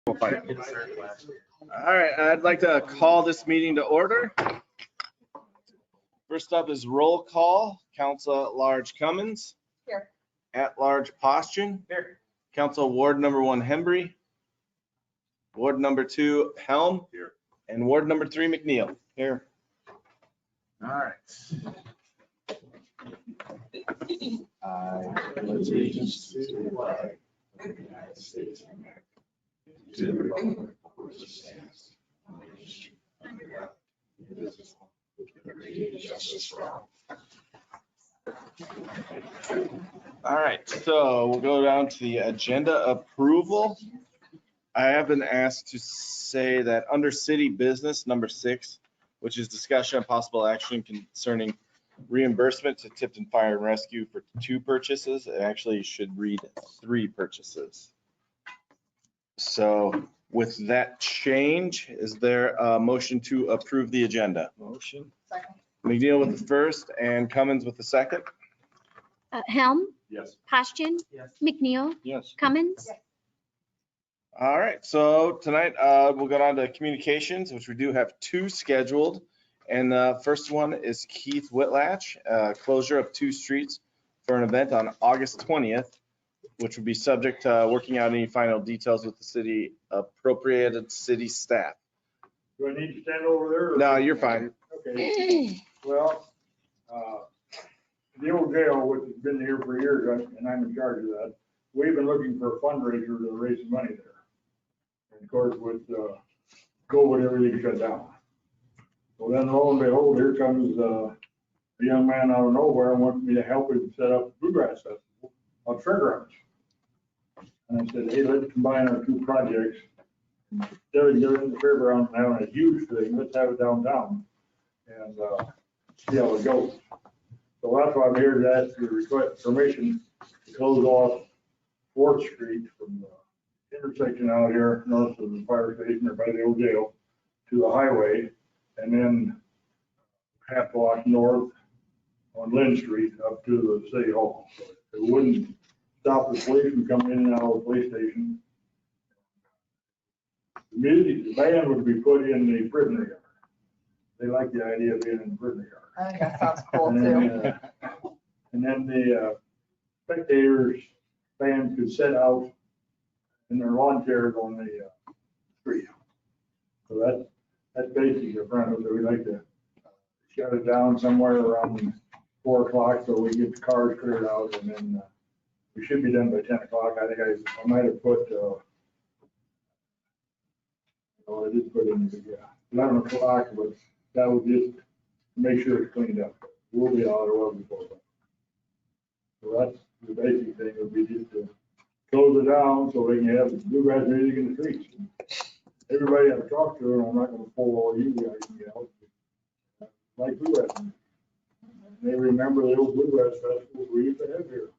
All right, I'd like to call this meeting to order. First up is roll call. Council at Large Cummins. Here. At Large Posturing. Here. Council Ward number 1 Hembry. Ward number 2 Helm. Here. And Ward number 3 McNeil. Here. All right. I pledge allegiance to the flag of the United States of America, to the republic for which it stands, one nation, under God, indivisible, with liberty and justice for all. All right, so we'll go down to the agenda approval. I have been asked to say that under city business number 6, which is discussion of possible action concerning reimbursement to Tipton Fire and Rescue for 2 purchases. It actually should read 3 purchases. So with that change, is there a motion to approve the agenda? Motion. Second. McNeil with the first and Cummins with the second. Helm, Yes. Postian, Yes. McNeil, Yes. Cummins. Yes. All right, so tonight we'll go down to communications, which we do have 2 scheduled. And the first one is Keith Whitlatch, closure of 2 streets for an event on August 20th, which would be subject to working out any final details with the city appropriated city staff. Do I need to stand over there? or- No, you're fine. Okay, well, the old jail, which has been here for years, and I'm in charge of that, we've been looking for a fundraiser to raise some money there. And of course, with COVID, everything shut down. So then lo and behold, here comes a young man out of nowhere and wants me to help him set up a bluegrass festival on fairgrounds. And I said, hey, let's combine our 2 projects. Instead of doing the fairgrounds and having a huge thing, let's have it downtown and see how it goes. So that's why I'm here to ask you to request permission to close off 4th Street from the intersection out here north of the fire station or by the old jail to the highway, and then half block north on Lynn Street up to the city hall. It wouldn't stop the police from coming in and out of the police station. The music, the band would be put in the prisoner yard. They like the idea of being in the prisoner yard. I think that sounds cool And too. then, and then the spectators, fans could sit out in their lawn chairs on the street. So that's basically the front of it. We like to shut it down somewhere around 4 o'clock so we get the cars cleared out, and then we should be done by 10 o'clock. I think I might have put, I did put in, 11 o'clock, but that was just to make sure it's cleaned up. We'll be out of order before that. So that's the basic thing, would be just to close it down so they can have bluegrass music in the streets. Everybody I've talked to, and I'm not gonna pull all you guys, like bluegrass music. They remember the old bluegrass festivals we used to have here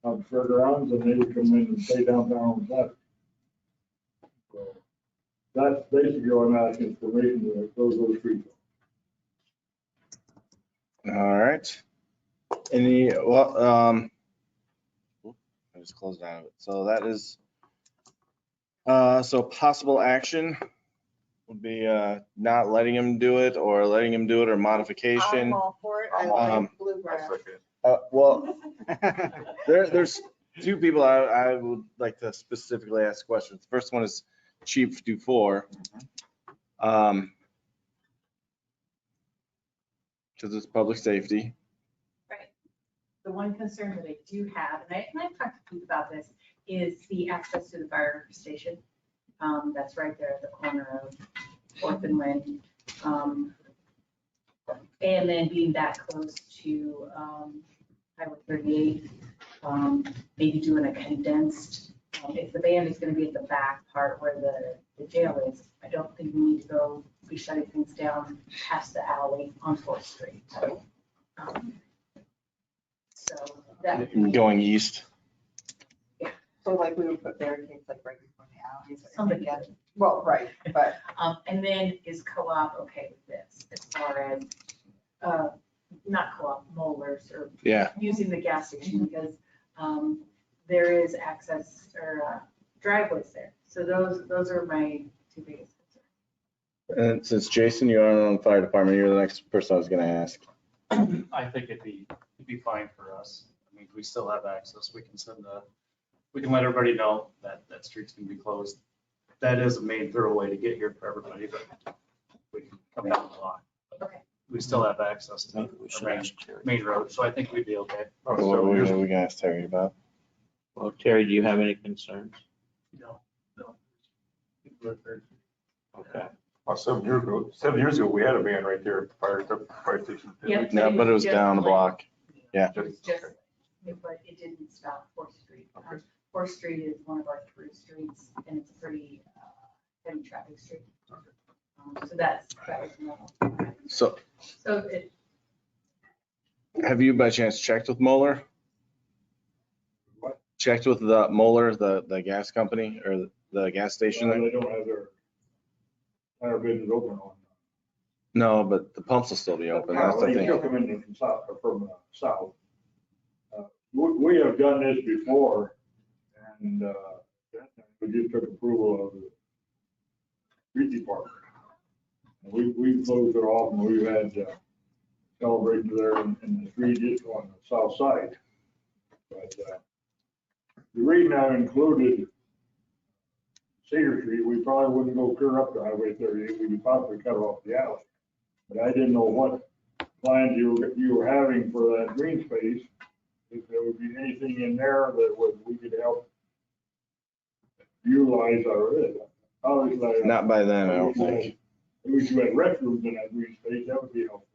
on the fairgrounds, and they would come in and stay downtown on Saturday. So that's basically all I'm asking for, permission to close those streets. All right. Any, I just closed out of it. So that is, so possible action would be not letting him do it or letting him do it or I'm modification. all for it. I Um, like bluegrass. Well, there's 2 people I would like to specifically ask questions. The first one is Chief Dufour. Because it's public safety. Right. The one concern that I do have, and I've talked to Keith about this, is the access to the fire station. That's right there at the corner of 4th and Lynn. And then being that close to Highway 38, maybe doing a condensed, if the band is gonna be at the back part where the jail is, I don't think we need to go be shutting things down past the alley on 4th Street. So that. Going east. So like we would put barricades like right before the alleys. or Somebody anything. Well, right, but And then is co-op okay with this as far as, not co-op, molars or Yeah. using the gas station because there is access or driveways there. So those are my two biggest concerns. And since Jason, you are on the fire department, you're the next person I was gonna ask. I think it'd be fine for us. I mean, we still have access. We can let everybody know that that street's gonna be closed. That is a main thoroughway to get here for everybody, but we can come down the block. Okay. We still have access to the main road, so I think we'd be okay. What are we gonna ask Terry about? Well, Terry, do you have any concerns? No. Okay. Well, 7 years ago, we had a van right there at the fire station. Yep. No, but it was down the block. Yeah. It was just, but it didn't stop Fourth Street. Okay. Fourth Street is one of our through streets, and it's a pretty heavy traffic street. So that was normal. So So it, have you by chance checked with Moeller? What? Checked with the Moeller, the gas company or the gas station there? They don't have their tire business open on. No, but the pumps will still be open. That's the They thing. took them in from south. We have done this before, and we just took approval of the street department. We closed it off, and we've had celebrations there in the street just on the south side. But the reason I included Cedar Street, we probably wouldn't go clear up to Highway 38. We could possibly cut off the alley. But I didn't know what plans you were having for that green space. If there would be anything in there that we could help utilize out of it. Obviously, Not by then, I don't think. I wish you had restrooms in that green space, that would be helpful.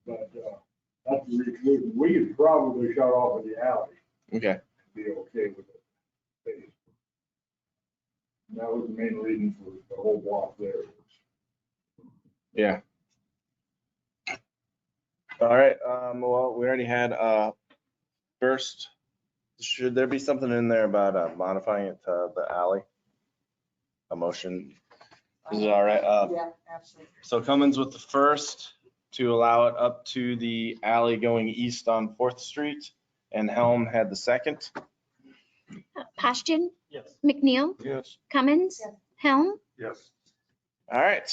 But that's the reason, we could probably shut off of the alley Okay. and be okay with it. Space. And that was the main reason for the whole block there. Yeah. All right. Well, we already had first. Should there be something in there about modifying it to the alley? A motion. Is it all right? Yeah, absolutely. So Cummins with the first to allow it up to the alley going east on 4th Street, and Helm had the second. Pashton, Yes. McNeil, Yes. Cummins, Yes. Helm, Yes. All right.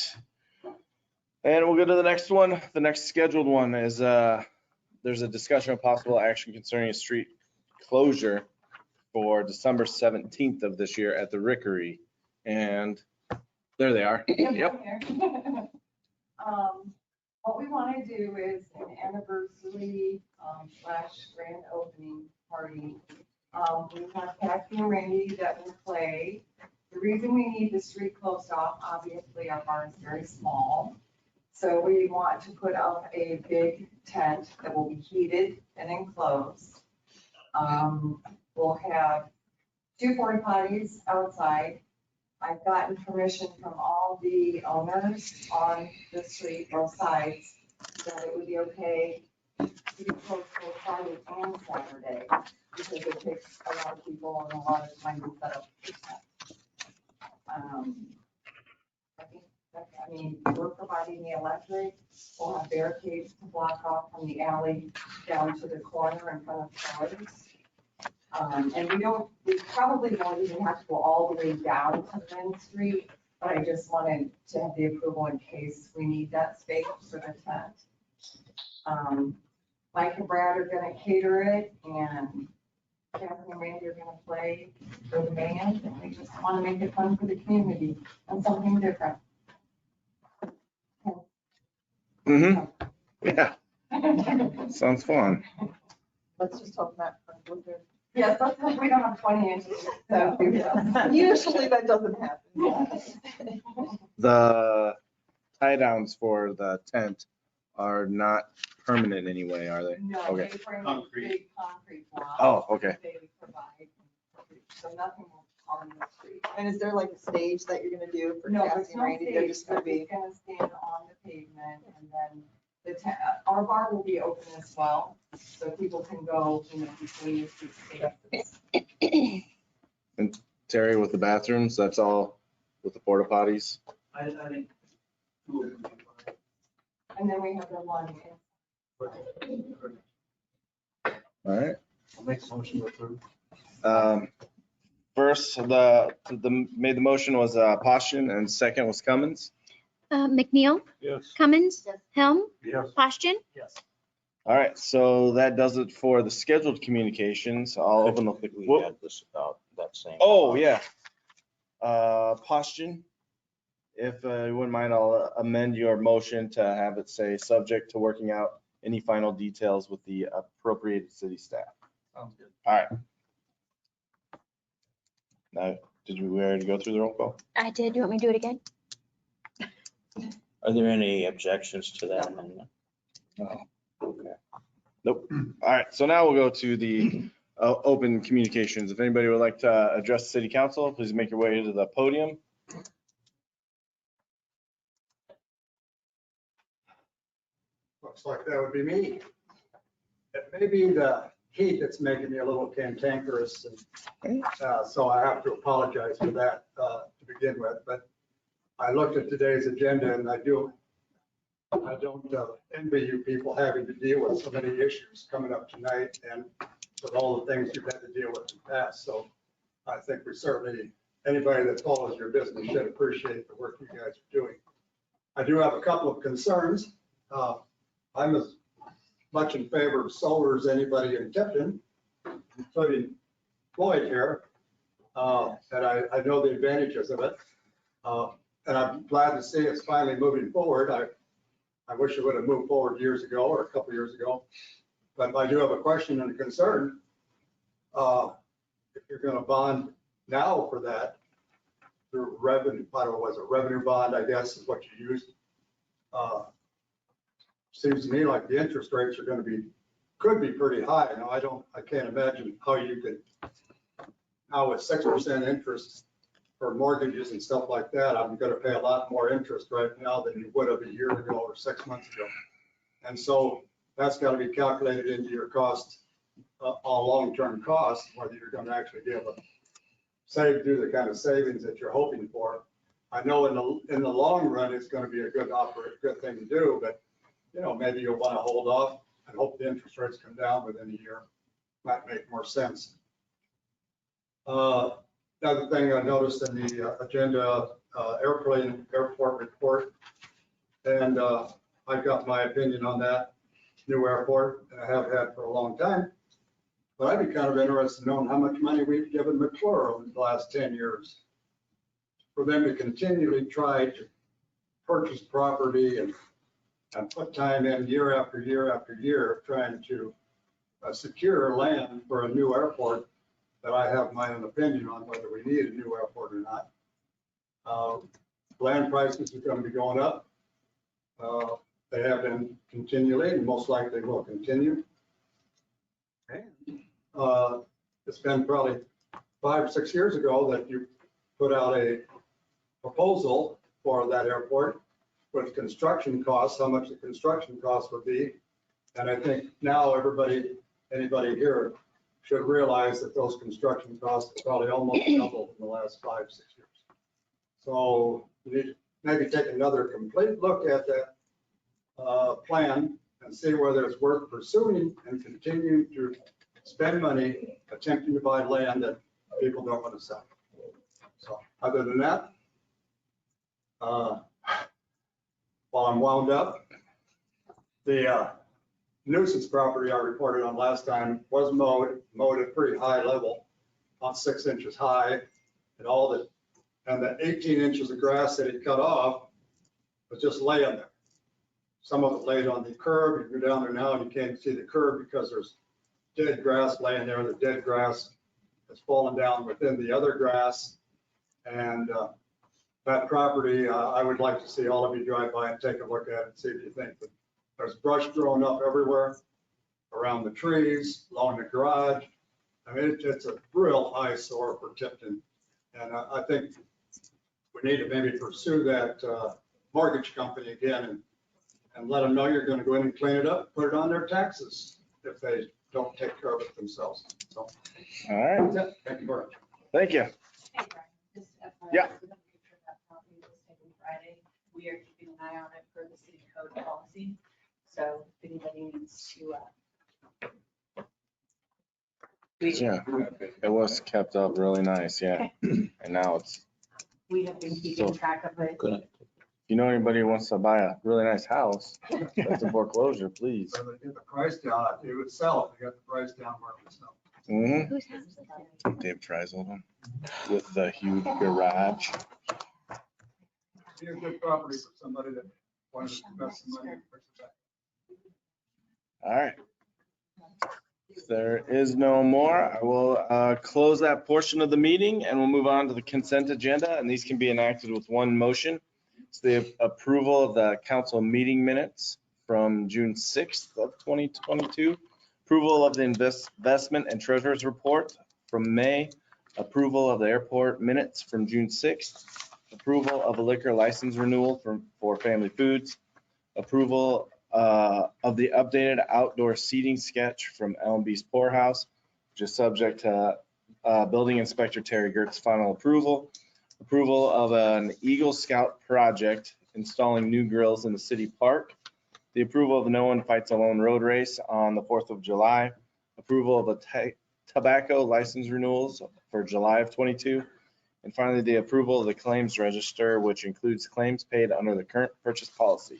And we'll go to the next one. The next scheduled one is there's a discussion of possible action concerning a street closure for December 17th of this year at the Rickery. And there they are. Yep. What we want to do is an anniversary / grand opening party. We have Kathy and Randy that will play. The reason we need the street closed off, obviously our barn is very small. So we want to put up a big tent that will be heated and enclosed. We'll have 2 porta potties outside. I've gotten permission from all the owners on the street, both sides, that it would be okay to be closed both Friday and Saturday, because it takes a lot of people and a lot of time to set up. I mean, we're providing the electric, we'll have barricades to block off from the alley down to the corner in front of Charlie's. And we probably won't even have to go all the way down to Main Street, but I just wanted to have the approval in case we need that space for the tent. Mike and Brad are gonna cater it, and Kathy and Randy are gonna play for the band, and we just wanna make it fun for the community and something different. Mm-hmm. Yeah. Sounds fun. Let's just hope that. Yes, let's hope we don't have 20 inches. Usually that doesn't happen. The tie downs for the tent are not permanent anyway, are they? No, Okay. they bring a Concrete. big concrete block. Oh, okay. They provide, so nothing will harm the street. And is there like a stage that you're gonna do for Kathy and Randy? They're just gonna be. Gonna stand on the pavement, and then our bar will be open as well, so people can go, between the spaces. And Terry with the bathrooms, that's all with the porta potties. I think. two of them would be fine. And then we have the one. All right. I'll make a motion to approve. first, made the motion was Postian and second was Cummins. McNeil, Yes. Cummins, Helm, Yes. Postian. Yes. All right, so that does it for the scheduled communications. I'll open up the, We whoop. had this about that same. Oh, yeah. Postian, if you wouldn't mind, I'll amend your motion to have it say, subject to working out any final details with the appropriated city staff. Sounds good. All right. Now, did we already go through the roll call? I did. You want me to do it again? Are there any objections to that amendment? No. Okay. Nope. All right, so now we'll go to the open communications. If anybody would like to address the city council, please make your way to the podium. Looks like that would be me. It may be the heat that's making me a little cantankerous, and so I have to apologize for that to begin with. But I looked at today's agenda, and I don't envy you people having to deal with so many issues coming up tonight and with all the things you've had to deal with in the past. So I think we certainly, anybody that follows your business should appreciate the work you guys are doing. I do have a couple of concerns. I'm as much in favor of solar as anybody in Tipton, including Floyd here. And I know the advantages of it. And I'm glad to see it's finally moving forward. I wish it would have moved forward years ago or a couple years ago. But I do have a question and a concern. If you're going to bond now for that through revenue, I don't know, was it revenue bond, I guess is what you used. Seems to me like the interest rates are going to be, could be pretty high. Now, I can't imagine how you could, now with 6% interest for mortgages and stuff like that, I'm going to pay a lot more interest right now than you would have a year ago or 6 months ago. And so that's got to be calculated into your cost, all long-term costs, whether you're going to actually be able to do the kind of savings that you're hoping for. I know in the long run, it's going to be a good thing to do, but maybe you'll want to hold off and hope the interest rates come down within a year. Might make more sense. Another thing I noticed in the agenda, airport report, and I got my opinion on that new airport, and I have had for a long time. But I'd be kind of interested in knowing how much money we've given McClure over the last 10 years for them to continually try to purchase property and put time in year after year after year trying to secure land for a new airport that I have my own opinion on whether we need a new airport or not. Land prices are going to be going up. They have been continually and most likely will continue. And it's been probably 5 or 6 years ago that you put out a proposal for that airport with construction costs, how much the construction costs would be. And I think now anybody here should realize that those construction costs have probably almost doubled in the last 5, 6 years. So you need to maybe take another complete look at that plan and see whether it's worth pursuing and continue to spend money attempting to buy land that people don't want to sell. So other than that, while I'm wound up, the nuisance property I reported on last time was mowed at pretty high level, about 6 inches high, and the 18 inches of grass that he cut off was just laying there. Some of it laid on the curb. You go down there now and you can't see the curb because there's dead grass laying there. The dead grass has fallen down within the other grass. And that property, I would like to see all of you drive by and take a look at it and see if you think that there's brush growing up everywhere, around the trees, along the garage. I mean, it's a real eyesore for Tipton. And I think we need to maybe pursue that mortgage company again and let them know you're going to go in and clean it up, put it on their taxes if they don't take care of it themselves. So, All right, that's it. Thank you very much. thank you. Hey, Brian, just FYI, Yeah. so the picture of that property was taken Friday. We are keeping an eye on it for the city code policy. So if anybody needs to Yeah, it was kept up really nice, yeah. And now it's, We have been keeping track of it. Good. if you know anybody who wants to buy a really nice house, that's a foreclosure, please. So they get the price down, it would sell if they got the price down where it would sell. Mm-hmm. Whose house is it? Dave Trizold with the huge garage. Be a good property for somebody that wanted to invest some money and fix it back. All right. If there is no more, I will close that portion of the meeting and we'll move on to the consent agenda, and these can be enacted with one motion. It's the approval of the council meeting minutes from June 6th of 2022, approval of the investment and treasurer's report from May, approval of the airport minutes from June 6th, approval of a liquor license renewal for Family Foods, approval of the updated outdoor seating sketch from LMB's Poorhouse, which is subject to building inspector Terry Gert's final approval, approval of an Eagle Scout project installing new grills in the city park, the approval of the No One Fights Alone road race on the 4th of July, approval of a tobacco license renewals for July of 22, and finally, the approval of the claims register, which includes claims paid under the current purchase policy.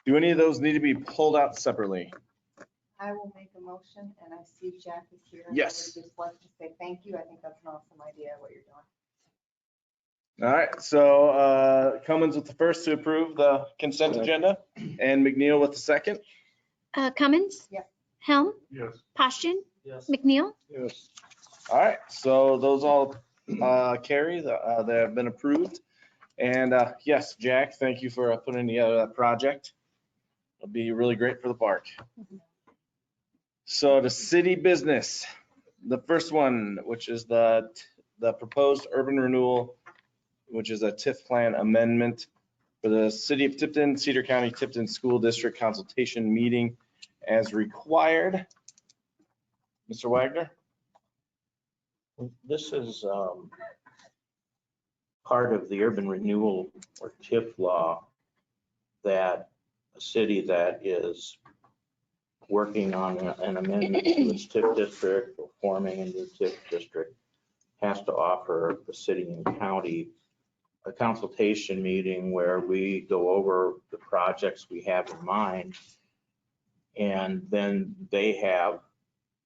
Do any of those need to be pulled out separately? I will make a motion, and I see Jack is here. Yes. I would just like to say thank you. I think that's an awesome idea, what you're doing. All right, so Cummins with the first to approve the consent agenda, and McNeil with the second. Cummins? Yes. Helm? Yes. Poshton? Yes. McNeil? Yes. All right, so those all carry, they have been approved. And yes, Jack, thank you for putting together that project. It'll be really great for the park. So the city business, the first one, which is the proposed urban renewal, which is a TIF plan amendment for the city of Tipton, Cedar County, Tipton School District consultation meeting as required. Mr. Wagner? This is part of the urban renewal or TIF law that a city that is working on an amendment to its TIF district or forming into the TIF district has to offer the city and county a consultation meeting where we go over the projects we have in mind. And then they have,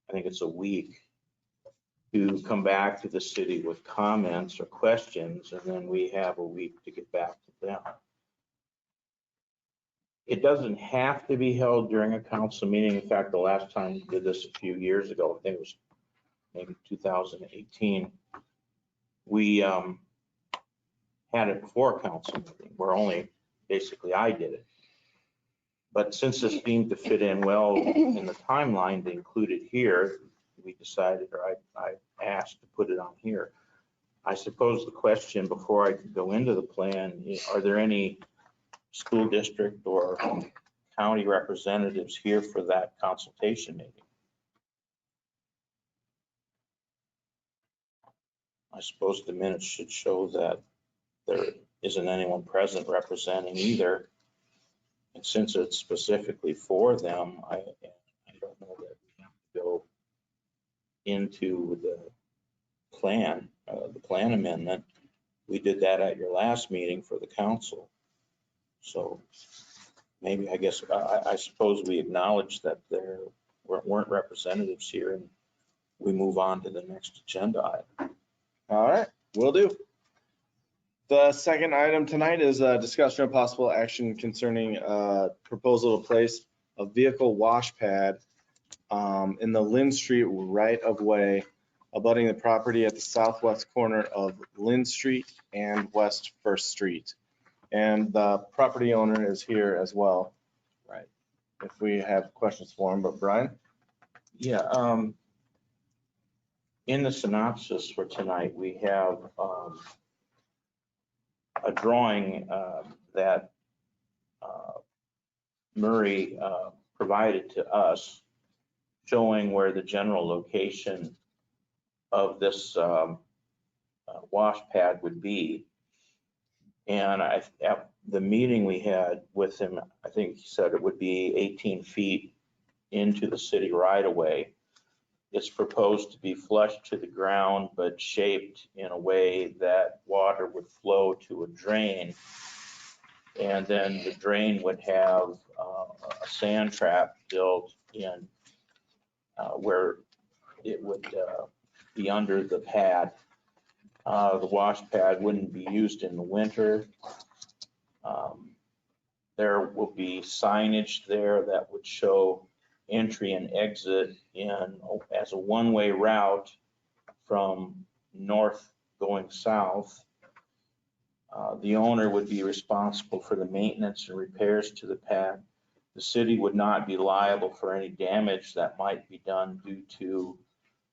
I think it's a week, to come back to the city with comments or questions, and then we have a week to get back to them. It doesn't have to be held during a council meeting. In fact, the last time we did this a few years ago, I think it was maybe 2018, we had it before a council meeting where only basically I did it. But since this seemed to fit in well in the timeline to include it here, we decided, or I asked to put it on here. I suppose the question before I could go into the plan, are there any school district or county representatives here for that consultation meeting? I suppose the minutes should show that there isn't anyone present representing either. And since it's specifically for them, I don't know that we have to go into the plan amendment. We did that at your last meeting for the council. So maybe, I guess, I suppose we acknowledge that there weren't representatives here and we move on to the next agenda item. All right, will do. The second item tonight is a discussion of possible action concerning proposal to place a vehicle wash pad in the Lynn Street right of way abutting the property at the southwest corner of Lynn Street and West First Street. And the property owner is here as well. Right. If we have questions for him, but Brian? Yeah, in the synopsis for tonight, we have a drawing that Murray provided to us showing where the general location of this wash pad would be. And at the meeting we had with him, I think he said it would be 18 feet into the city right away. It's proposed to be flush to the ground, but shaped in a way that water would flow to a drain. And then the drain would have a sand trap built in where it would be under the pad. The wash pad wouldn't be used in the winter. There will be signage there that would show entry and exit in as a one-way route from north going south. The owner would be responsible for the maintenance and repairs to the pad. The city would not be liable for any damage that might be done due to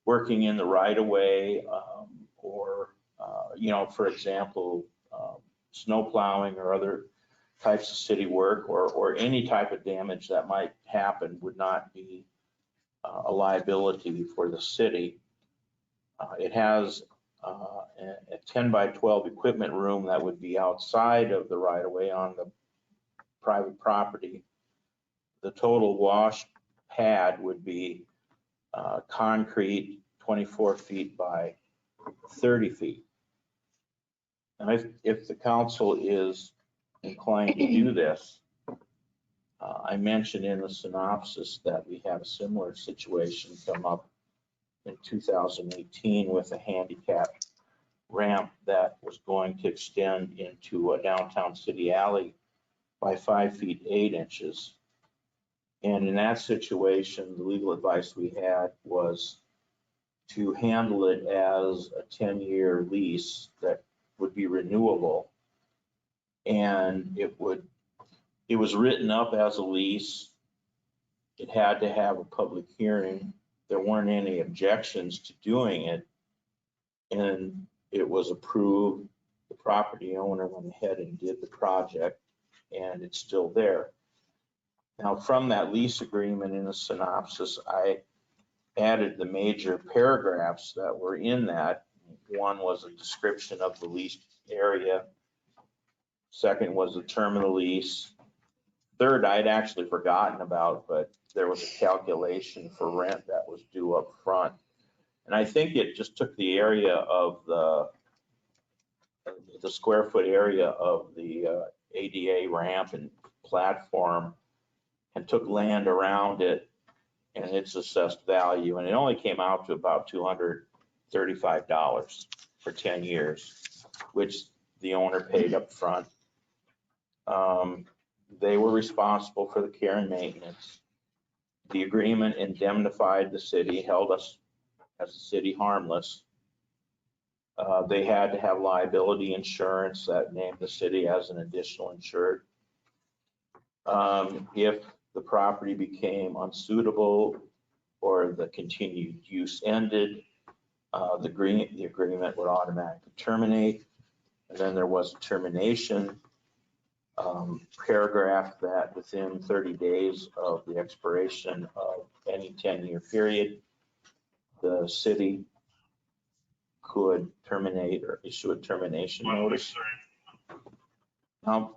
working in the right of way or, for example, snow plowing or other types of city work or any type of damage that might happen would not be a liability for the city. It has a 10 by 12 equipment room that would be outside of the right of way on the private property. The total wash pad would be concrete 24 feet by 30 feet. And if the council is inclined to do this, I mentioned in the synopsis that we had a similar situation come up in 2018 with a handicap ramp that was going to extend into a downtown city alley by 5 feet 8 inches. And in that situation, the legal advice we had was to handle it as a 10-year lease that would be renewable. And it was written up as a lease. It had to have a public hearing. There weren't any objections to doing it. And it was approved. The property owner went ahead and did the project, and it's still there. Now, from that lease agreement in the synopsis, I added the major paragraphs that were in that. One was a description of the leased area. Second was the term of the lease. Third, I'd actually forgotten about, but there was a calculation for rent that was due up front. And I think it just took the area of the square foot area of the ADA ramp and platform and took land around it and its assessed value. And it only came out to about $235 for 10 years, which the owner paid up front. They were responsible for the care and maintenance. The agreement indemnified the city, held us as a city harmless. They had to have liability insurance that named the city as an additional insured. If the property became unsuitable or the continued use ended, the agreement would automatically terminate. And then there was a termination paragraph that within 30 days of the expiration of any 10-year period, the city could terminate or issue a termination notice. Now,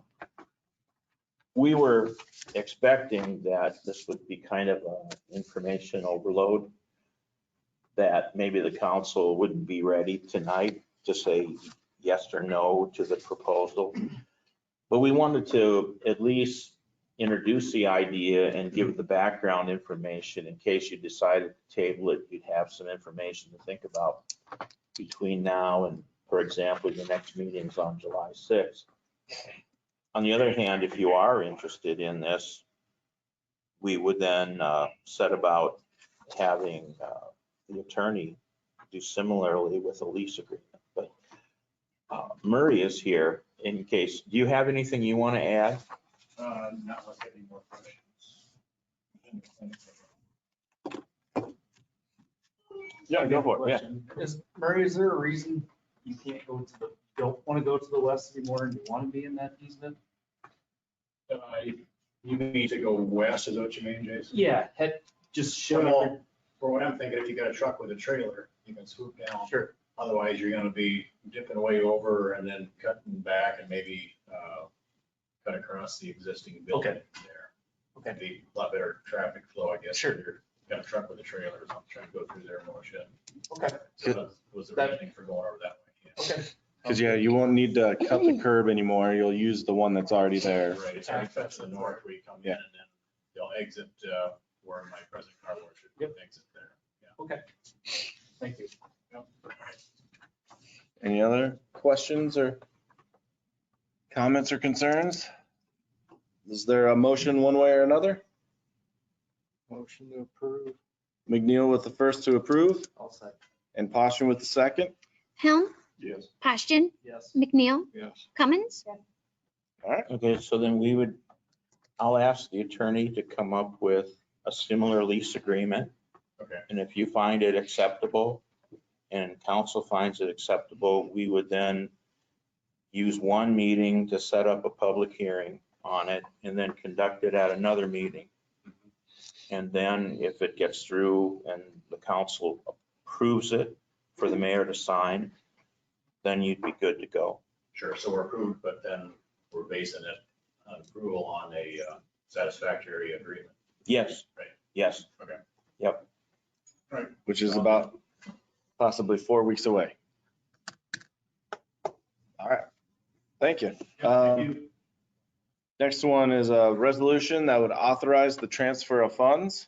we were expecting that this would be kind of an information overload, that maybe the council wouldn't be ready tonight to say yes or no to the proposal. But we wanted to at least introduce the idea and give the background information in case you decided to table it. You'd have some information to think about between now and, for example, your next meeting's on July 6th. On the other hand, if you are interested in this, we would then set about having the attorney do similarly with a lease agreement. But Murray is here in case. Do you have anything you want to add? Not unless you have any more questions. Yeah, go for it. Yeah. Murray, is there a reason you can't go to don't want to go to the west anymore and you want to be in that easement? You mean to go west, is what you mean, Jason? Yeah, just show Well, for what I'm thinking, if you got a truck with a trailer, you can swoop down. Sure. Otherwise, you're gonna be dipping way over and then cutting back and maybe cut across the existing building there. Okay. Be a lot better traffic flow, I guess. Sure. for your got a truck with a trailer or something, trying to go through there and wash it. Okay. So that was the reasoning for going over that way. Yeah. Okay. Because yeah, you won't need to cut the curb anymore. You'll use the one that's already there. Right, it's already cut to the north where you come in, Yeah. and then they'll exit where my present car wash should exit there. Yeah. Okay. Thank you. Any other questions or comments or concerns? Is there a motion one way or another? Motion to approve. McNeil with the first to approve I'll second. and Posturing with the second. Helm, Yes. Posturing, Yes. McNeil, Yes. Cummins. All right. Okay, so then I'll ask the attorney to come up with a similar lease agreement. Okay. And if you find it acceptable and council finds it acceptable, we would then use one meeting to set up a public hearing on it and then conduct it at another meeting. And then if it gets through and the council approves it for the mayor to sign, then you'd be good to go. Sure, so we're approved, but then we're basing it on approval on a satisfactory agreement. Yes. Right. Yes. Okay. Yep. Which is about possibly 4 weeks away. All right. Thank you. Next one is a resolution that would authorize the transfer of funds.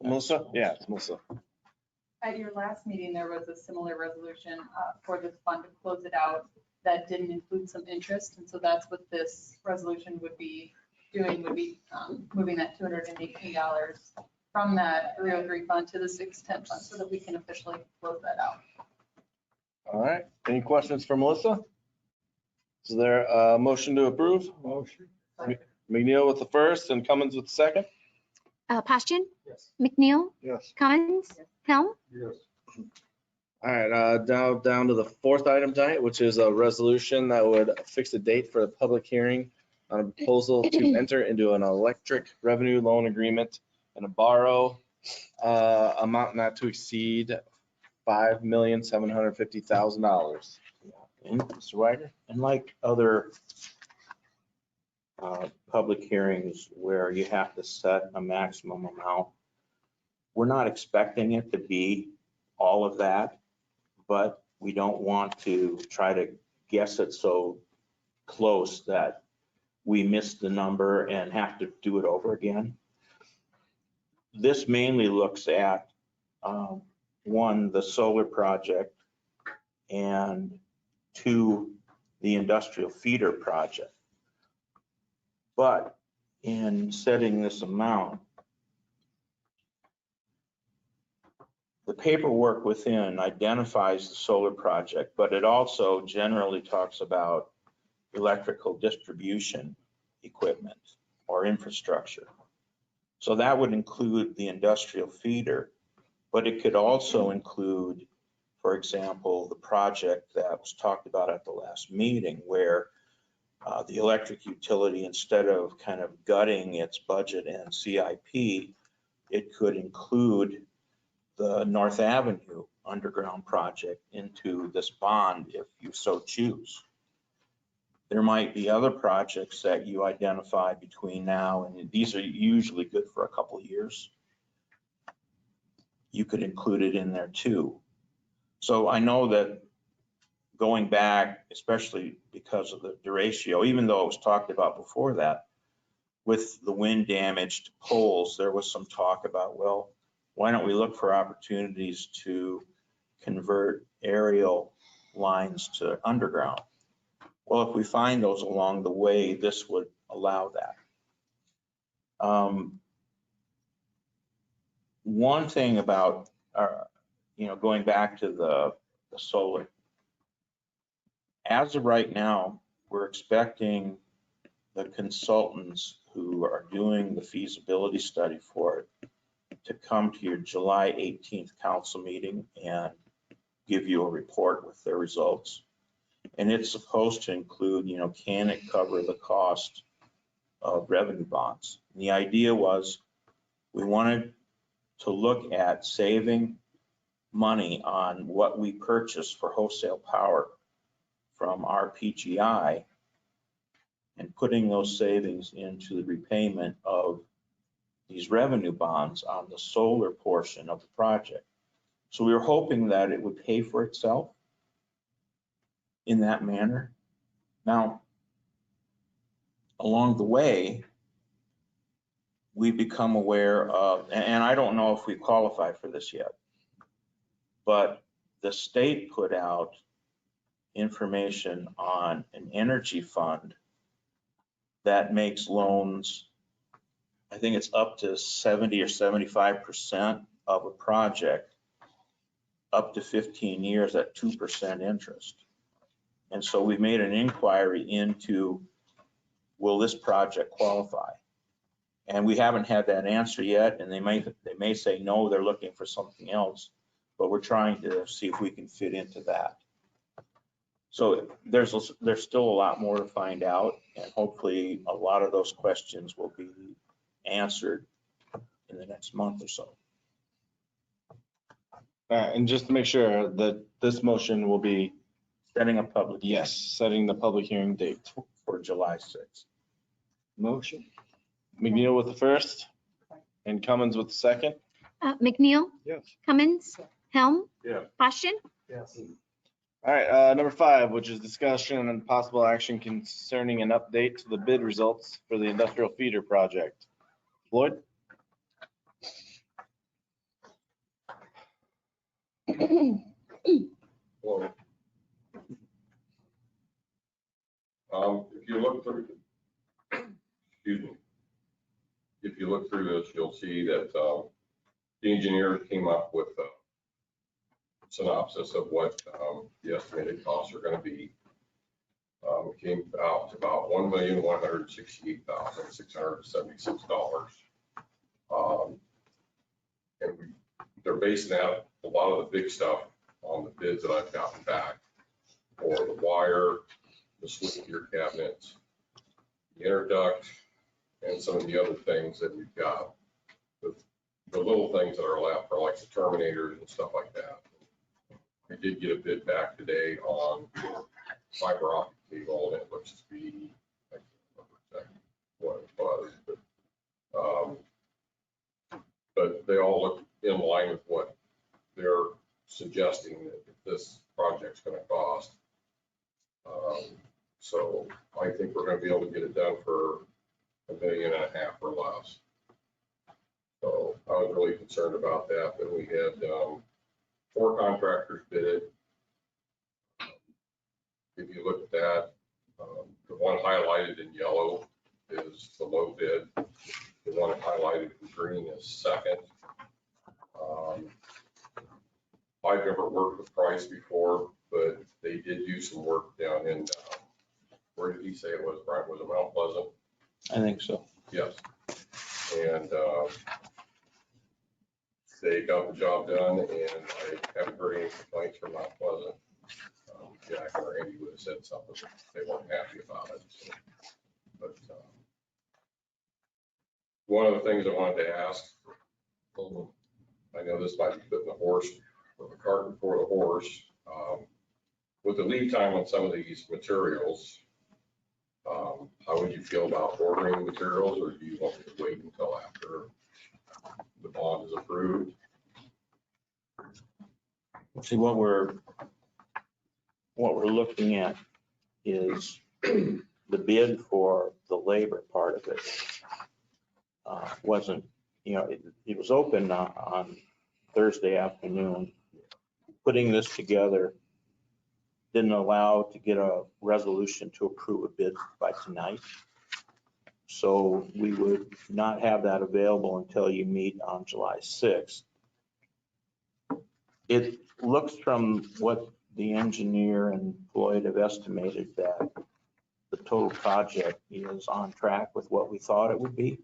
Melissa? Yeah, it's Melissa. At your last meeting, there was a similar resolution for this fund to close it out that didn't include some interest. And so that's what this resolution would be doing, would be moving that $218 from that 303 fund to the 610 fund so that we can officially close that out. All right. Any questions for Melissa? Is there a motion to approve? Motion. McNeil with the first and Cummins with the second. Posturing, Yes. McNeil, Yes. Cummins, Helm. Yes. All right, now down to the fourth item tonight, which is a resolution that would fix a date for the public hearing on a proposal to enter into an electric revenue loan agreement and a borrow amount not to exceed $5,750,000. And Mr. Wagner, and like other public hearings where you have to set a maximum amount, we're not expecting it to be all of that, but we don't want to try to guess it so close that we miss the number and have to do it over again. This mainly looks at, one, the solar project, and two, the industrial feeder project. But in setting this amount, the paperwork within identifies the solar project, but it also generally talks about electrical distribution equipment or infrastructure. So that would include the industrial feeder, but it could also include, for example, the project that was talked about at the last meeting where the electric utility, instead of kind of gutting its budget and CIP, it could include the North Avenue underground project into this bond if you so choose. There might be other projects that you identify between now, and these are usually good for a couple of years. You could include it in there too. So I know that going back, especially because of the derecho, even though it was talked about before that, with the wind damaged poles, there was some talk about, well, why don't we look for opportunities to convert aerial lines to underground? Well, if we find those along the way, this would allow that. One thing about, going back to the solar, as of right now, we're expecting the consultants who are doing the feasibility study for it to come to your July 18th council meeting and give you a report with their results. And it's supposed to include, can it cover the cost of revenue bonds? And the idea was we wanted to look at saving money on what we purchase for wholesale power from our PGI and putting those savings into the repayment of these revenue bonds on the solar portion of the project. So we were hoping that it would pay for itself in that manner. Now, along the way, we become aware of, and I don't know if we qualify for this yet, but the state put out information on an energy fund that makes loans, I think it's up to 70 or 75% of a project, up to 15 years at 2% interest. And so we made an inquiry into, will this project qualify? And we haven't had that answer yet, and they may say no, they're looking for something else, but we're trying to see if we can fit into that. So there's still a lot more to find out, and hopefully a lot of those questions will be answered in the next month or so. And just to make sure that this motion will be, Setting a public. yes, setting the public hearing date. For July 6th. Motion. McNeil with the first and Cummins with the second. McNeil, Yes. Cummins, Helm, Yeah. Posturing, Yes. All right, number 5, which is discussion and possible action concerning an update to the bid results for the industrial feeder project. Floyd? Well, if you look through, excuse me, if you look through this, you'll see that the engineers came up with a synopsis of what the estimated costs are going to be. It came out to about $1,168,676. And they're basing out a lot of the big stuff on the bids that I've gotten back for the wire, the switchgear cabinets, the interduct, and some of the other things that we've got. The little things that are left are like the terminators and stuff like that. I did get a bid back today on fiber optic cable, and it looks to be, I can't remember exactly what it was, but they all look in line with what they're suggesting that this project's gonna cost. So I think we're gonna be able to get it done for $1.5 million or less. So I was really concerned about that. Then we had 4 contractors bid it. If you look at that, the one highlighted in yellow is the low bid. The one highlighted in green is second. I've never worked with Price before, but they did do some work down in, where did he say it was, Brian? Was it Mount Pleasant? I think so. Yes. And they got the job done, and I haven't heard any complaints from Mount Pleasant. Jack or Randy would have said something, they weren't happy about it. So, but one of the things I wanted to ask, I know this might be putting the horse or the cart before the horse. With the lead time on some of these materials, how would you feel about ordering materials, or do you want me to wait until after the bond is approved? See, what we're looking at is the bid for the labor part of it. Wasn't, it was open on Thursday afternoon. Putting this together didn't allow to get a resolution to approve a bid by tonight. So we would not have that available until you meet on July 6th. It looks from what the engineer and Floyd have estimated that the total project is on track with what we thought it would be.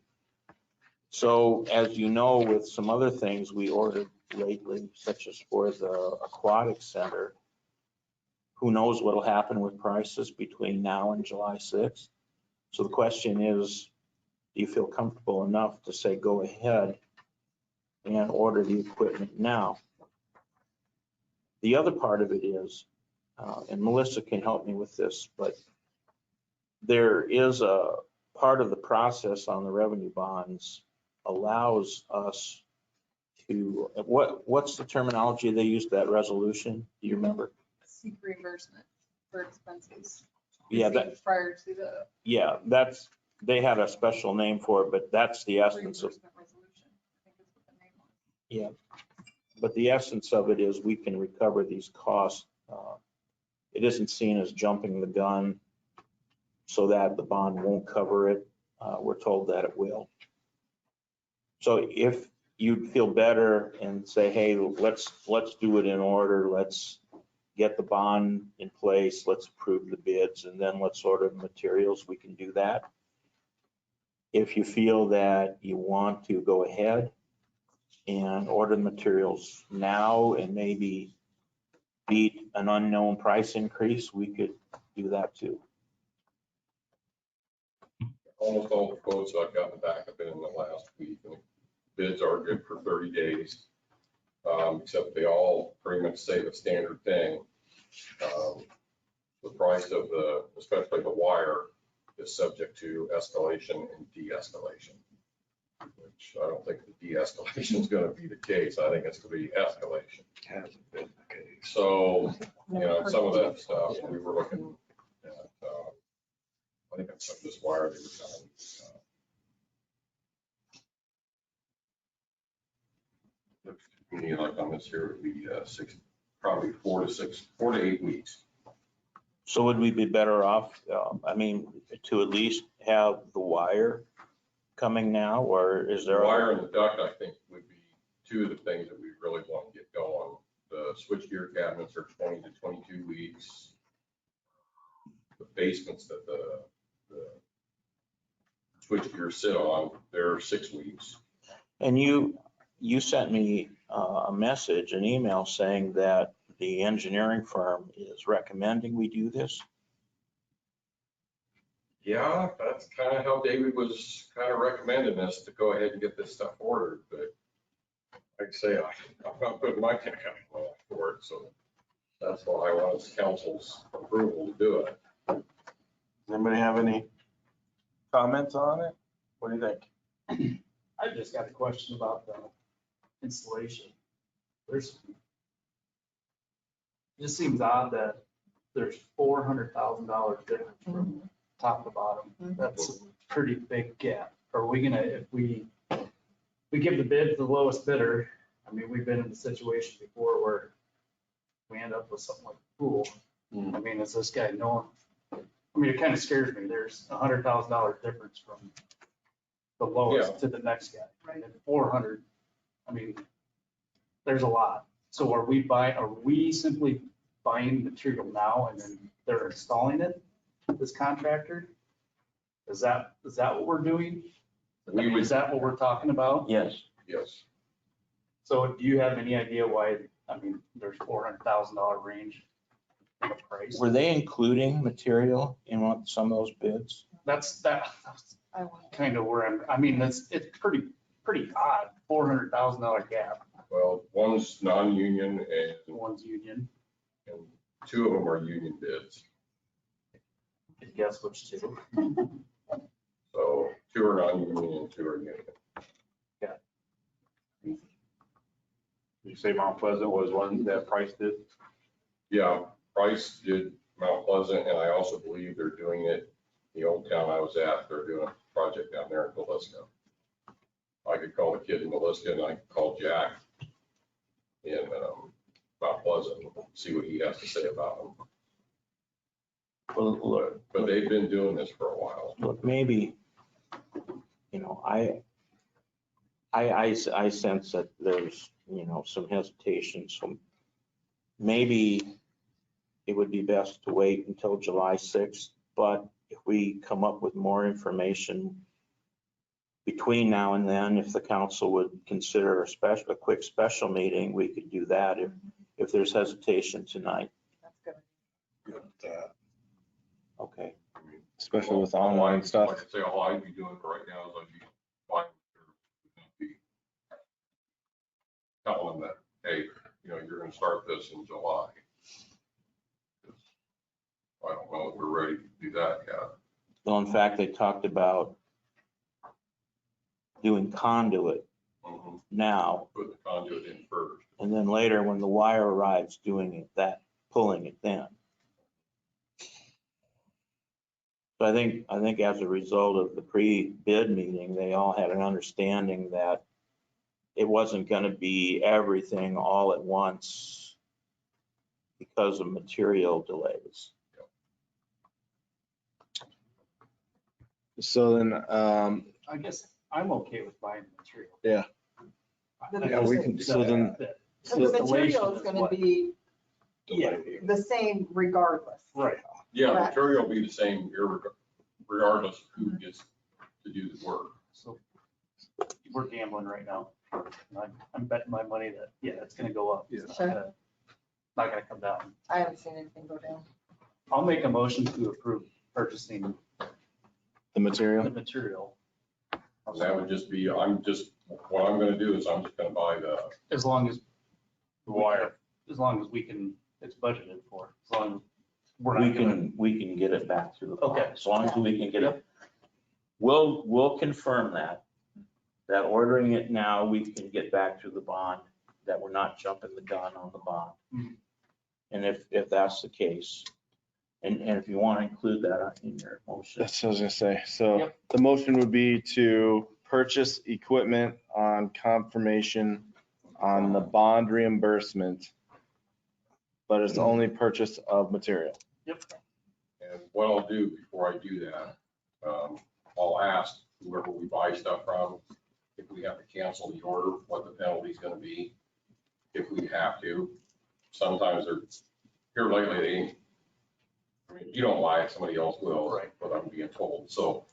So as you know, with some other things we ordered lately, such as for the aquatic center, who knows what will happen with prices between now and July 6th. So the question is, do you feel comfortable enough to say go ahead and order the equipment now? The other part of it is, and Melissa can help me with this, but there is a part of the process on the revenue bonds allows us to, what's the terminology they used, that resolution? Do you remember? Seek reimbursement for expenses. Yeah, received Prior to the yeah, that's, they had a special name for it, but that's the essence of, reimbursement resolution. I think is what the name was. yeah. But the essence of it is we can recover these costs. It isn't seen as jumping the gun so that the bond won't cover it. We're told that it will. So if you'd feel better and say, hey, let's do it in order, let's get the bond in place, let's approve the bids, and then let's order the materials, we can do that. If you feel that you want to go ahead and order the materials now and maybe beat an unknown price increase, we could do that too. Almost all the quotes I've gotten back have been in the last week. And bids are good for 30 days, except they all pretty much say the standard thing. The price of especially the wire, is subject to escalation and de-escalation, which I don't think the de-escalation is going to be the case. I think it's going to be escalation. Hasn't been the case. So, some of that stuff, we were looking at, I think it's this wire they were telling me. Like on this here, it would be probably 4 to 8 weeks. So would we be better off, to at least have the wire coming now, or is The there? wire and the duct, I think, would be two of the things that we really want to get going. The switchgear cabinets are 20 to 22 weeks. The basements that the switchgear sit on, they're 6 weeks. And you sent me a message, an email saying that the engineering firm is recommending we do this. Yeah, that's kind of how David was kind of recommending us to go ahead and get this stuff ordered, but like I say, I'm not putting my neck out for it, so that's why I want council's approval to do it. Does anybody have any comments on it? What do you think? I just got a question about the installation. It just seems odd that there's $400,000 difference from top to bottom. That's a pretty big gap. Are we gonna, if we give the bid to the lowest bidder, I mean, we've been in the situation before where we end up with something like a pool. I mean, is this guy knowing? I mean, it kind of scares me. There's $100,000 difference from the lowest to the next guy. Right. And 400, I mean, there's a lot. So are we simply buying material now and then they're installing it, this contractor? Is that what we're doing? Is that what we're talking about? Yes. Yes. So do you have any idea why, there's $400,000 range in the price? Were they including material in some of those bids? That's kind of where it's pretty odd, $400,000 gap. Well, one's non-union and One's union. 2 of them are union bids. Can you guess which two? So 2 are non-union and 2 are union. You say Mount Pleasant was one that priced it? Yeah, Price did Mount Pleasant, and I also believe they're doing it, the old town I was at, they're doing a project down there in Villisca. I could call the kid in Villisca and I could call Jack in Mount Pleasant, see what he has to say about them. But they've been doing this for a while. Look, maybe, I sense that there's, some hesitation. So maybe it would be best to wait until July 6th. But if we come up with more information between now and then, if the council would consider a quick special meeting, we could do that if there's hesitation tonight. That's good. Okay. Especially with online stuff. Like I say, all I'd be doing right now is I'd be fine with telling them that, hey, you're gonna start this in July. I don't know if we're ready to do that yet. Well, in fact, they talked about doing conduit now, Put the conduit in first. and then later when the wire arrives, doing it, pulling it then. So I think as a result of the pre-bid meeting, they all had an understanding that it wasn't going to be everything all at once because of material delays. So then, I guess I'm okay with buying the material. Yeah. Yeah, we can- so then- So the material is gonna be Yeah, the same regardless. right. Yeah, Correct. material will be the same regardless of who gets to do the work. So we're gambling right now. I'm betting my money that, yeah, it's gonna go up. It's not gonna come down. I haven't seen anything go down. I'll make a motion to approve purchasing the material. the material. That would just be, what I'm gonna do is I'm just gonna buy the As long as, wire. as long as we can, it's budgeted for, as long as we're not gonna. We can get it back to the bond, Okay. as long as we can get it. We'll confirm that ordering it now, we can get back to the bond, that we're not jumping the gun on the bond. Mhm. And if that's the case, and if you want to include that in your motion. That's what I was gonna say. So Yep. the motion would be to purchase equipment on confirmation on the bond reimbursement, but it's only purchase of material. And what I'll do before I do that, I'll ask whoever we buy stuff from, if we have to cancel the order, what the penalty's gonna be, if we have to. Sometimes they're, here lately, they ain't, I mean, if you don't buy it, somebody else will, Right. but I'm being told. So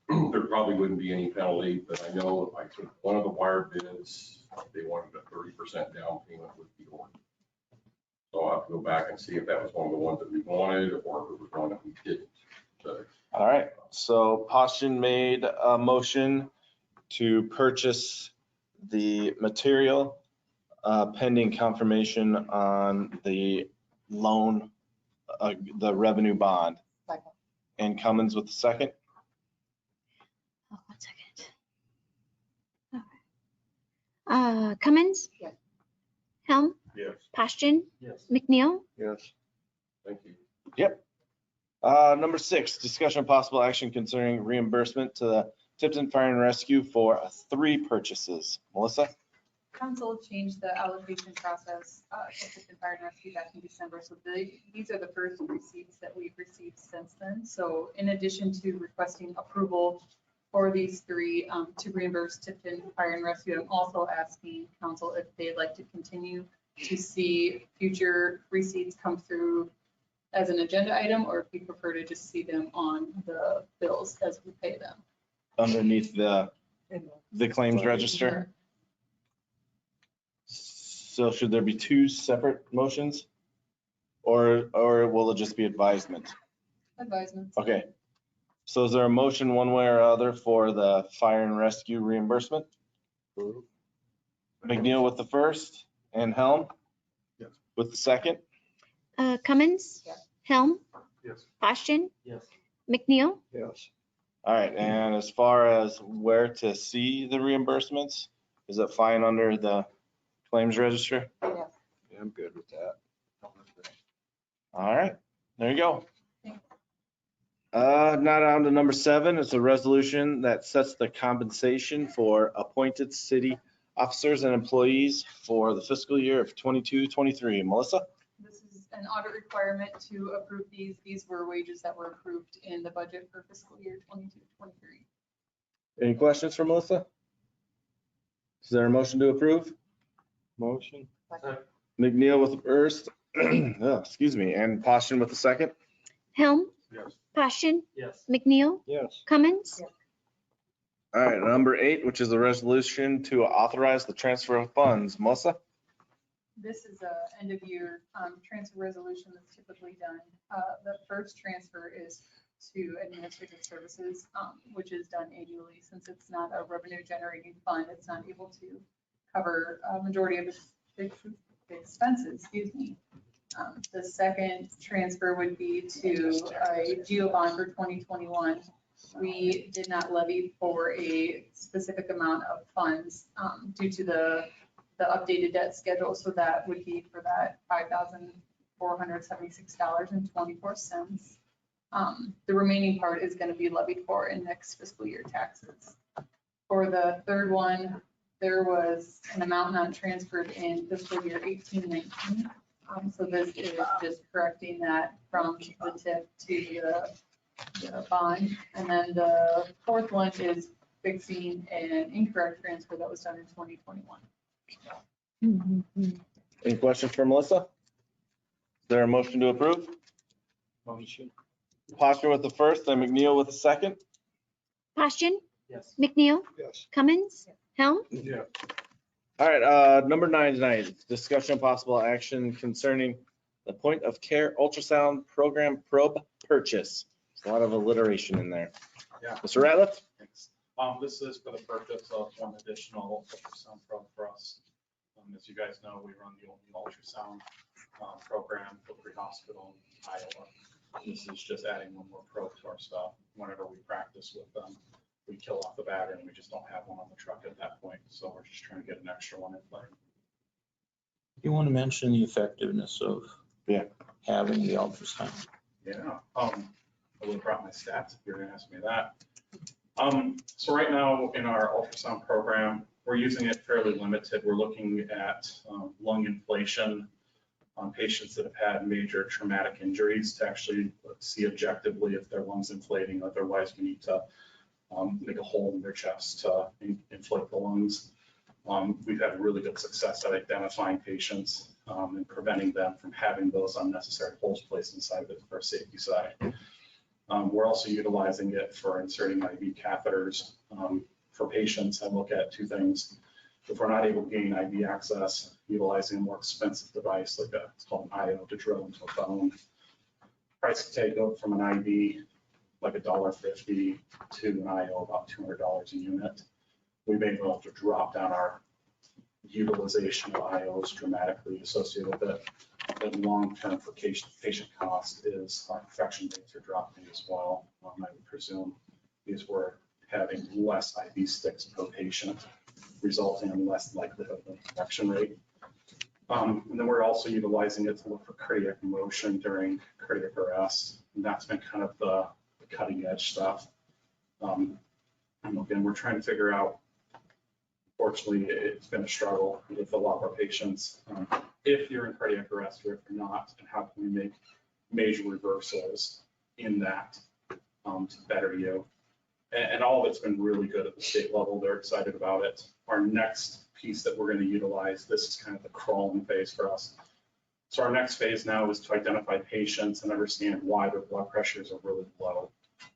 there probably wouldn't be any penalty, but I know I took one of the wire bids, they wanted a 30% down payment with the order. So I'll have to go back and see if that was one of the ones that we wanted or if it was one that we didn't. So All right, so Poston made a motion to purchase the material pending confirmation on the loan, the revenue bond. Second. And Cummins with the second. Oh, 1 second. Okay. Cummins? Yes. Helm? Yes, Poston? Yes. McNeil? Yes. thank you. Number 6, discussion of possible action concerning reimbursement to the Tipton Fire and Rescue for 3 purchases. Melissa? Council changed the allocation process to Tipton Fire and Rescue back in December. So these are the first receipts that we've received since then. So in addition to requesting approval for these 3 to reimburse Tipton Fire and Rescue, I'm also asking council if they'd like to continue to see future receipts come through as an agenda item, or if you prefer to just see them on the bills as we pay them. Underneath the claims register. Sure. So should there be 2 separate motions? Or will it just be advisement? Advisements. Okay. So is there a motion one way or other for the fire and rescue reimbursement? McNeil with the first and Helm? Yes. With the second? Cummins? Yes. Helm? Yes. Poston? Yes. McNeil? Yes. All right, and as far as where to see the reimbursements, is it fine under the claims register? Yes. Yeah, I'm good with that. All right, there you go. Not on to number 7, it's a resolution that sets the compensation for appointed city officers and employees for the fiscal year of 22-23. Melissa? This is an audit requirement to approve these. These were wages that were approved in the budget for fiscal year 22-23. Any questions for Melissa? Is there a motion to approve? Motion? McNeil with the first, oh, excuse me, and Poston with the second? Helm? Yes. Poston? Yes. McNeil? Yes. Cummins? Yes. All right, number 8, which is a resolution to authorize the transfer of funds. Melissa? This is a end of year transfer resolution that's typically done. The first transfer is to administrative services, which is done annually. Since it's not a revenue generating fund, it's not able to cover a majority of the expenses, excuse me. The second transfer would be to a GEO bond for 2021. we did not levy for a specific amount of funds due to the updated debt schedule. So that would be for that $5,476.24. The remaining part is going to be levied for in next fiscal year taxes. For the third one, there was an amount not transferred in fiscal year 18-19. So this is just correcting that from the TIF to the bond. And then the fourth one is fixing an incorrect transfer that was done in 2021. Any questions for Melissa? Is there a motion to approve? Motion. Posture with the first, then McNeil with the second. Posturing, Yes. McNeil, Yes. Cummins, Helm, Yeah. All right, number 9 tonight, discussion of possible action concerning the point of care ultrasound program probe purchase. There's a lot of alliteration in there. Yeah. Mr. Ratliff? Thanks. This is for the purchase of one additional ultrasound probe for us. As you guys know, we run the only ultrasound program for every hospital in Iowa. This is just adding one more probe to our stuff. Whenever we practice with them, we kill off the battery and we just don't have one on the truck at that point. So we're just trying to get an extra one in play. You want to mention the effectiveness of Yeah. having the ultrasound? Yeah, I would have brought my stats if you're gonna ask me that. So right now in our ultrasound program, we're using it fairly limited. We're looking at lung inflation on patients that have had major traumatic injuries to actually see objectively if their lungs inflating. Otherwise, we need to make a hole in their chest to inflate the lungs. We've had really good success at identifying patients and preventing them from having those unnecessary holes placed inside of it for safety side. We're also utilizing it for inserting IV catheters for patients. I look at 2 things. If we're not able to gain IV access, utilizing a more expensive device like it's called an IO to drill into a bone. Price to take up from an IV like $1.50 to an IO about $200 a unit. We've been able to drop down our utilization of IOs dramatically associated with it. But long-term for patient cost is our infection rates are dropping as well. I would presume because we're having less IV sticks per patient, resulting in less likelihood of infection rate. And then we're also utilizing it to look for cardiac motion during cardiac arrest. And that's been kind of the cutting edge stuff. And again, we're trying to figure out, fortunately, it's been a struggle with a lot of our patients. If you're in cardiac arrest or if you're not, and how can we make major reversals in that to better you? And all of it's been really good at the state level. They're excited about it. Our next piece that we're going to utilize, this is kind of the crawling phase for us. So our next phase now is to identify patients and understand why their blood pressures are really low.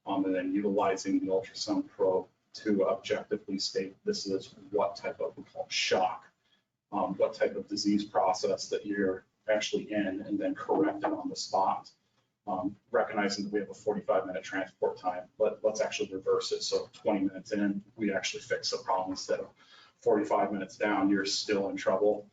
And then utilizing the ultrasound probe to objectively state this is what type of shock, what type of disease process that you're actually in, and then correct it on the spot. Recognizing that we have a 45-minute transport time, but let's actually reverse it. So 20 minutes in, we actually fix the problem instead of 45 minutes down, you're still in trouble.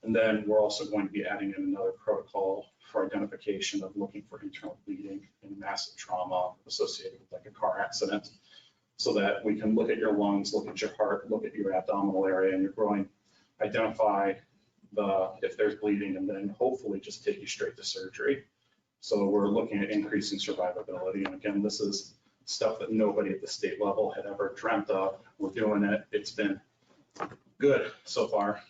And then we're also going to be adding in another protocol for identification of looking for internal bleeding and massive trauma associated with like a car accident, so that we can look at your lungs, look at your heart, look at your abdominal area and your groin, identify if there's bleeding, and then hopefully just take you straight to surgery. So we're looking at increasing survivability. And again, this is stuff that nobody at the state level had ever dreamt of. We're doing it. It's been good so far.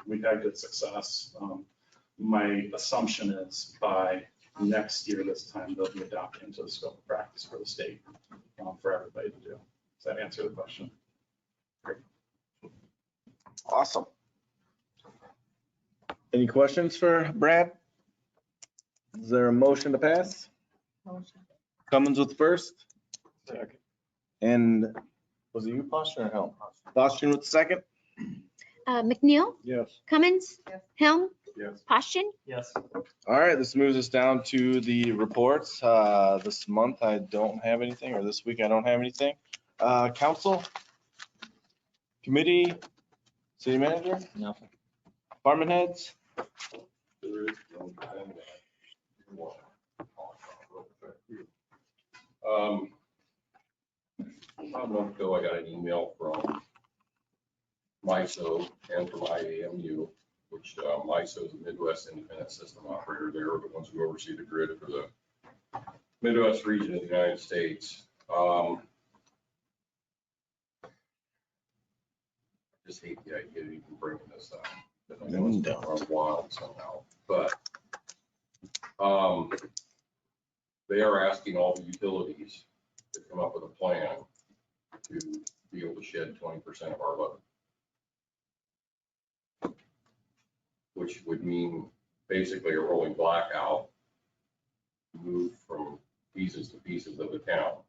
We've had good success. My assumption is by next year, this time, they'll be adopted into the scope of practice for the state for everybody to do. Does that answer the question? Great. Awesome. Any questions for Brad? Is there a motion to pass? Motion. Cummins with first, Second. and was it you, Posturing or Helm? Posturing with the second? McNeil, Yes. Cummins, Yes. Helm, Yes. Posturing. Yes. All right, this moves us down to the reports. This month, I don't have anything, or this week, I don't have anything. Council, committee, city manager, Nothing. department heads? About a month ago, I got an email from MISO and from IAMU, which MISO is the Midwest Independent System Operator. They're the ones who oversee the grid for the Midwest region of the United States. I just hate the idea of even bringing this up. I know it's been around a while somehow, but they are asking all the utilities to come up with a plan to be able to shed 20% of our load, which would mean basically a rolling blackout, move from pieces to pieces of the town.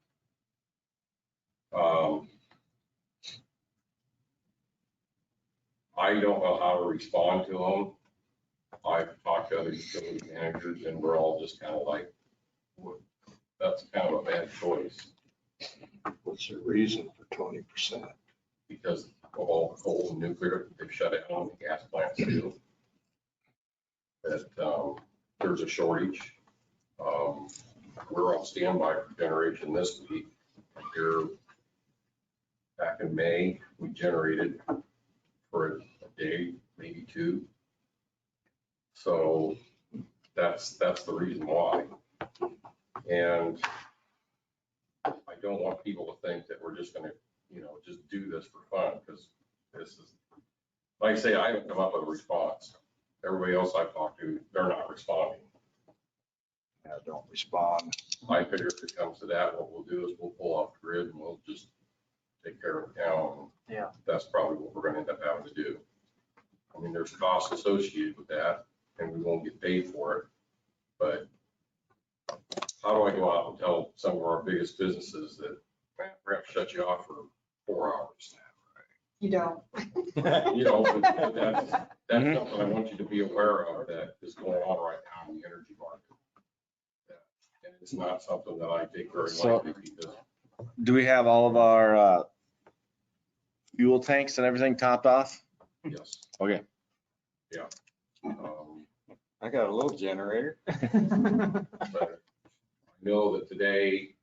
I don't know how to respond to them. I've talked to other utility managers and we're all just kind of like, that's kind of a bad choice. What's the reason for 20%? Because of all the coal and nuclear, they've shut down the gas plants too. That there's a shortage. We're on standby for generation this week. Here, back in May, we generated for a day, maybe two. So that's the reason why. And I don't want people to think that we're just gonna, just do this for fun, because this is, like I say, I haven't come up with a response. Everybody else I've talked to, they're not responding. Yeah, don't respond. I figure if it comes to that, what we'll do is we'll pull off the grid and we'll just take care of the town. Yeah. That's probably what we're gonna end up having to do. I mean, there's costs associated with that and we won't get paid for it. But how do I go out and tell some of our biggest businesses that, man, we're gonna shut you off for 4 hours? You don't. But that's something I want you to be aware of that is going on right now in the energy market. And it's not something that I take very lightly because Do we have all of our fuel tanks and everything topped off? yes. Okay. Yeah. I got a little generator. But I know that today,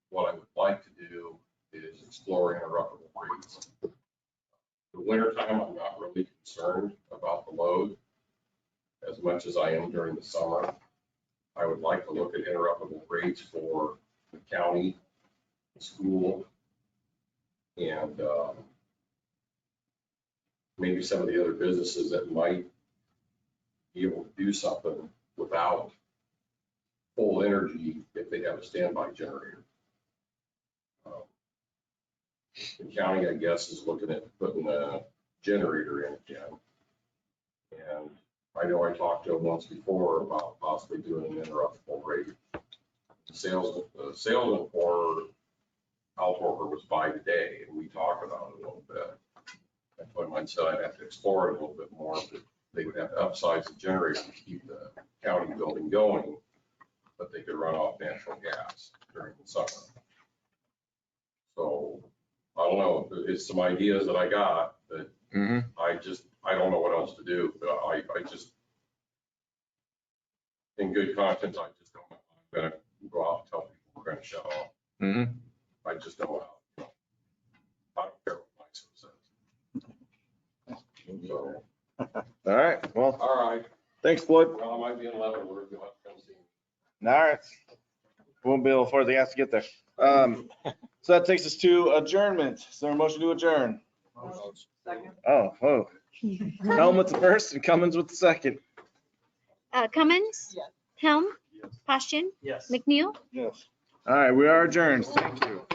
what I would like to do is explore interruptible rates. The winter time, I'm not really concerned about the load as much as I am during the summer. I would like to look at interruptible rates for the county, the school, and maybe some of the other businesses that might be able to do something without full energy if they have a standby generator. The county, I guess, is looking at putting a generator in again. And I know I talked to them once before about possibly doing an interruptible rate. The salesman for Altorfer was by today, and we talked about it a little bit. I told him I said I'd have to explore it a little bit more, but they would have to upsize the generator to keep the county building going, but they could run off natural gas during the summer. So I don't know, it's some ideas that I got that I don't know what else to do, but I just, in good conscience, I just don't know. I'm gonna go out and tell people we're gonna shut off. I just don't know how. I don't care what MISO says. So, All right, well, all right, thanks, Floyd. well, I might be in Leavenworth, you'll have to come see me. All right. Won't be able to have to get there. So that takes us to adjournment. Is there a motion to adjourn? Second. Oh. Helm with the first and Cummins with the second. Cummins? Yes. Helm? Yes. Postian? Yes. McNeil? Yes. All right, we are adjourned. Thank you.